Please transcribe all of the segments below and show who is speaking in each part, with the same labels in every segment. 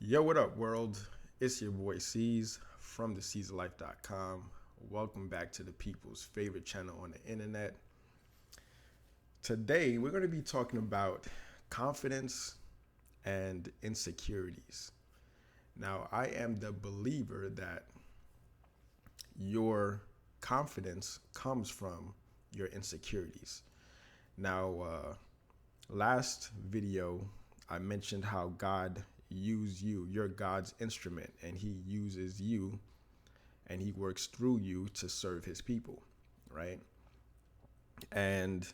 Speaker 1: Yo, what up, world? It's your boy C's from theclife.com. Welcome back to the people's favorite channel on the internet. Today, we're going to be talking about confidence and insecurities. Now, I am the believer that your confidence comes from your insecurities. Now, last video, I mentioned how God used you. You're God's instrument, and He uses you and He works through you to serve His people, right? And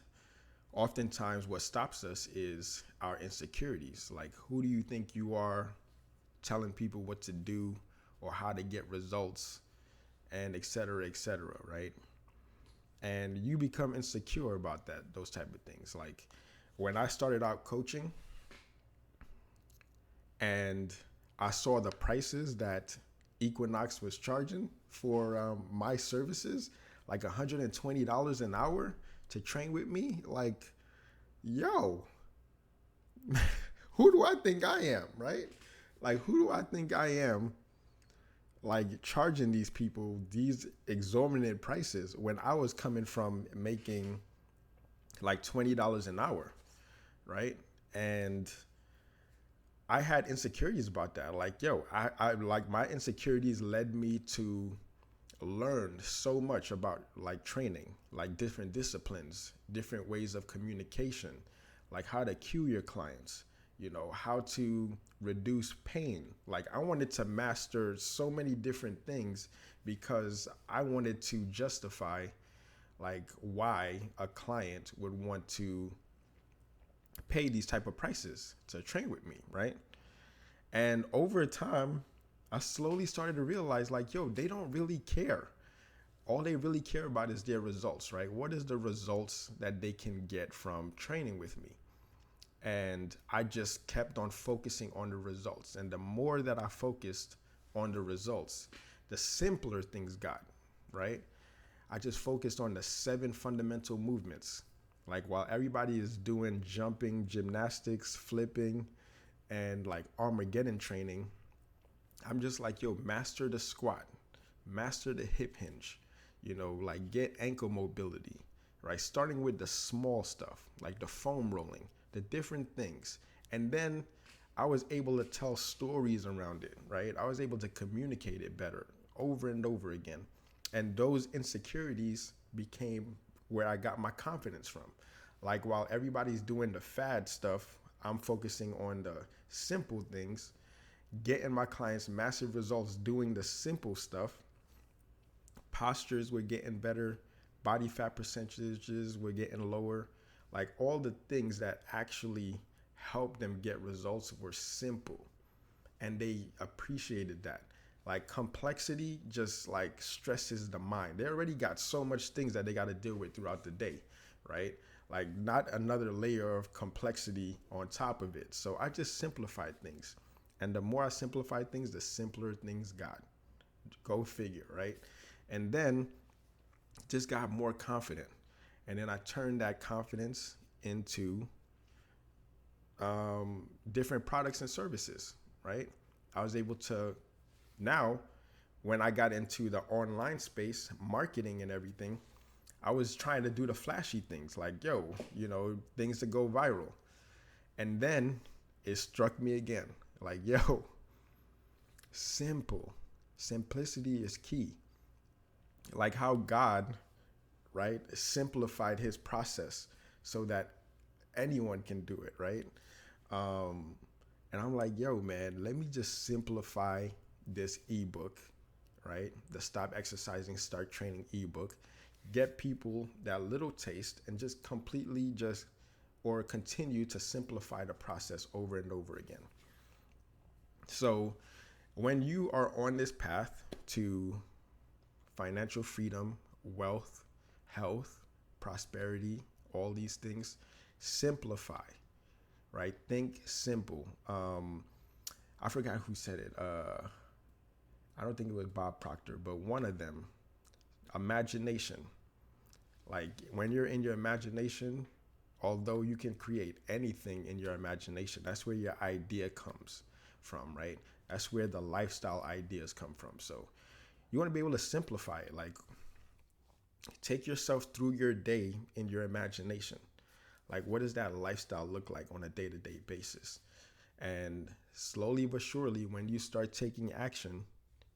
Speaker 1: oftentimes, what stops us is our insecurities. Like, who do you think you are telling people what to do or how to get results, and et cetera, right? And you become insecure about those type of things. Like, when I started out coaching, and I saw the prices that Equinox was charging for my services, like $120 an hour to train with me. Like, yo, who do I think I am, right? Like, who do I think I am, like, charging these people these exorbitant prices when I was coming from making like $20 an hour, right? And I had insecurities about that. Like, yo, I like my insecurities led me to learn so much about like training, like different disciplines, different ways of communication, like how to cue your clients, how to reduce pain. Like, I wanted to master so many different things because I wanted to justify like why a client would want to pay these type of prices to train with me, right? And over time, I slowly started to realize, like, yo, they don't really care. All they really care about is their results, right? What is the results that they can get from training with me? And I just kept on focusing on the results. And the more that I focused on the results, the simpler things got, right? I just focused on the 7 fundamental movements. Like, while everybody is doing jumping, gymnastics, flipping, and like Armageddon training, I'm just like, yo, master the squat, master the hip hinge, like get ankle mobility, right? Starting with the small stuff, like the foam rolling, the different things. And then I was able to tell stories around it, right? I was able to communicate it better over and over again. And those insecurities became where I got my confidence from. Like, while everybody's doing the fad stuff, I'm focusing on the simple things, getting my clients massive results doing the simple stuff. Postures were getting better, body fat percentages were getting lower. Like, all the things that actually helped them get results were simple, and they appreciated that. Like, complexity just like stresses the mind. They already got so much things that they got to deal with throughout the day, right? Like, not another layer of complexity on top of it. So I just simplified things. And the more I simplified things, the simpler things got. Go figure, right? And then just got more confident. And then I turned that confidence into different products and services, right? I was able to now, when I got into the online space, marketing and everything, I was trying to do the flashy things like, yo, things that go viral. And then it struck me again, like, yo, simple. Simplicity is key. Like how God, right, simplified His process so that anyone can do it, right? Um, and I'm like, yo, man, let me just simplify this ebook, right? The Stop Exercising, Start Training ebook. Get people that little taste and just completely or continue to simplify the process over and over again. So when you are on this path to financial freedom, wealth, health, prosperity, all these things, simplify, right? Think simple. I forgot who said it. I don't think it was Bob Proctor, but one of them, imagination. Like, when you're in your imagination, although you can create anything in your imagination, that's where your idea comes. from, right? That's where the lifestyle ideas come from. So you want to be able to simplify it. Like, take yourself through your day in your imagination. Like, what does that lifestyle look like on a day-to-day basis? And slowly but surely, when you start taking action,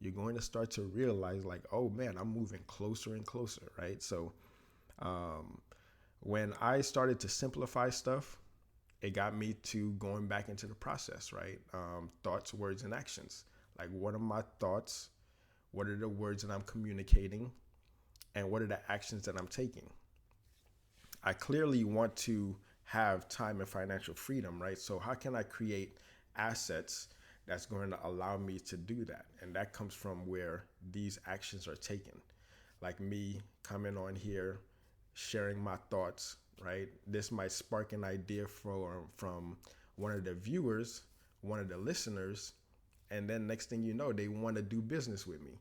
Speaker 1: you're going to start to realize, like, oh man, I'm moving closer and closer, right? So um, when I started to simplify stuff, it got me to going back into the process, right? Thoughts, words, and actions. Like, what are my thoughts? What are the words that I'm communicating? And what are the actions that I'm taking? I clearly want to have time and financial freedom, right? So how can I create assets that's going to allow me to do that? And that comes from where these actions are taken. Like me coming on here, sharing my thoughts, right? This might spark an idea from one of the viewers, one of the listeners, and then next thing you know, they want to do business with me.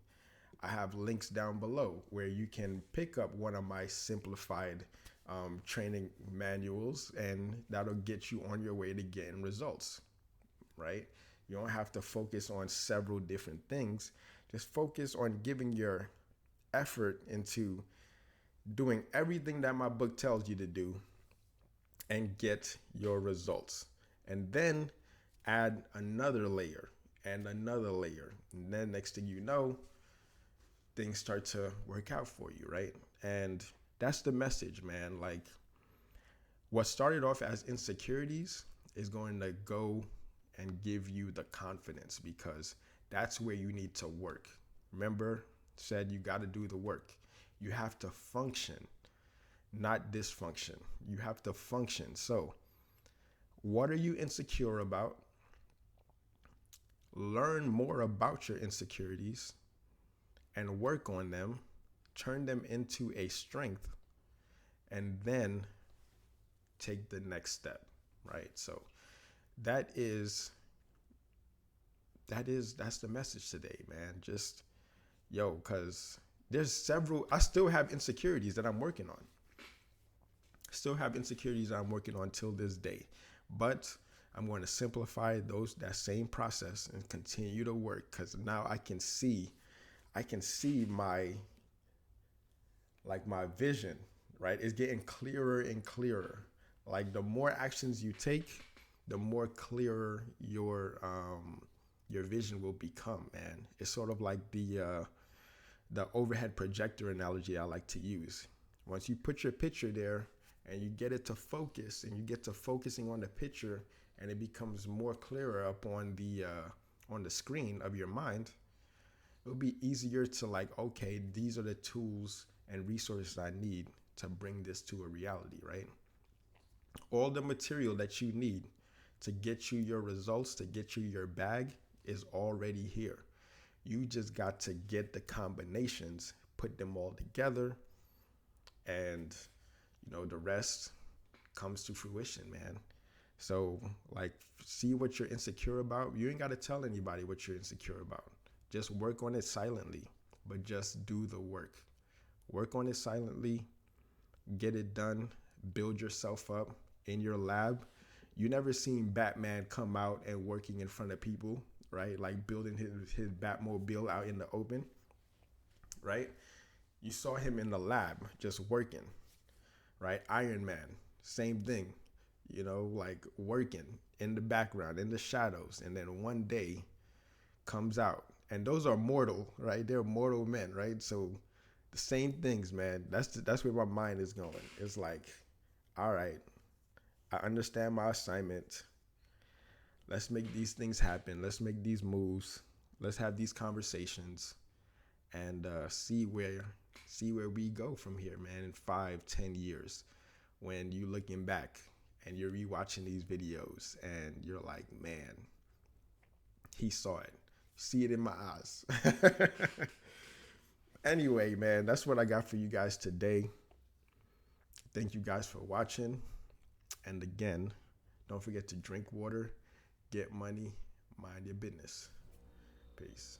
Speaker 1: I have links down below where you can pick up one of my simplified training manuals, and that'll get you on your way to getting results, right? You don't have to focus on several different things. Just focus on giving your effort into doing everything that my book tells you to do and get your results. And then add another layer and another layer. And then next thing you know, things start to work out for you, right? And that's the message, man. Like, what started off as insecurities is going to go and give you the confidence, because that's where you need to work. Remember, said you got to do the work. You have to function, not dysfunction. You have to function. So, what are you insecure about? Learn more about your insecurities and work on them, turn them into a strength, and then take the next step, right? So that's the message today, man. Just cuz I still have insecurities that I'm working on. Still have insecurities that I'm working on till this day. But I'm going to simplify that same process and continue to work, cuz now I can see my vision, right? It's getting clearer and clearer. Like, the more actions you take, the more clearer your vision will become, man. It's sort of like the overhead projector analogy I like to use. Once you put your picture there and you get it to focus, and you get to focusing on the picture, and it becomes more clearer up on the screen of your mind, it'll be easier to, like, okay, these are the tools and resources I need to bring this to a reality, right? All the material that you need to get you your results, to get you your bag, is already here. You just got to get the combinations, put them all together, and the rest comes to fruition, man. So, like, see what you're insecure about. You ain't got to tell anybody what you're insecure about. Just work on it silently, but just do the work. Work on it silently, get it done, build yourself up in your lab. You never seen Batman come out and working in front of people, right? Like, building his Batmobile out in the open, right? You saw him in the lab just working, right? Iron Man, same thing, like, working in the background, in the shadows, and then one day comes out. And those are mortal, right? They're mortal men, right? So the same things, man. That's where my mind is going. It's like, all right, I understand my assignment. Let's make these things happen. Let's make these moves. Let's have these conversations, and see where we go from here, man. In 5-10 years, when you looking back and you're rewatching these videos, and you're like, man, he saw it. See it in my eyes. Anyway, man, that's what I got for you guys today. Thank you guys for watching. And again, don't forget to drink water, get money, mind your business. Peace.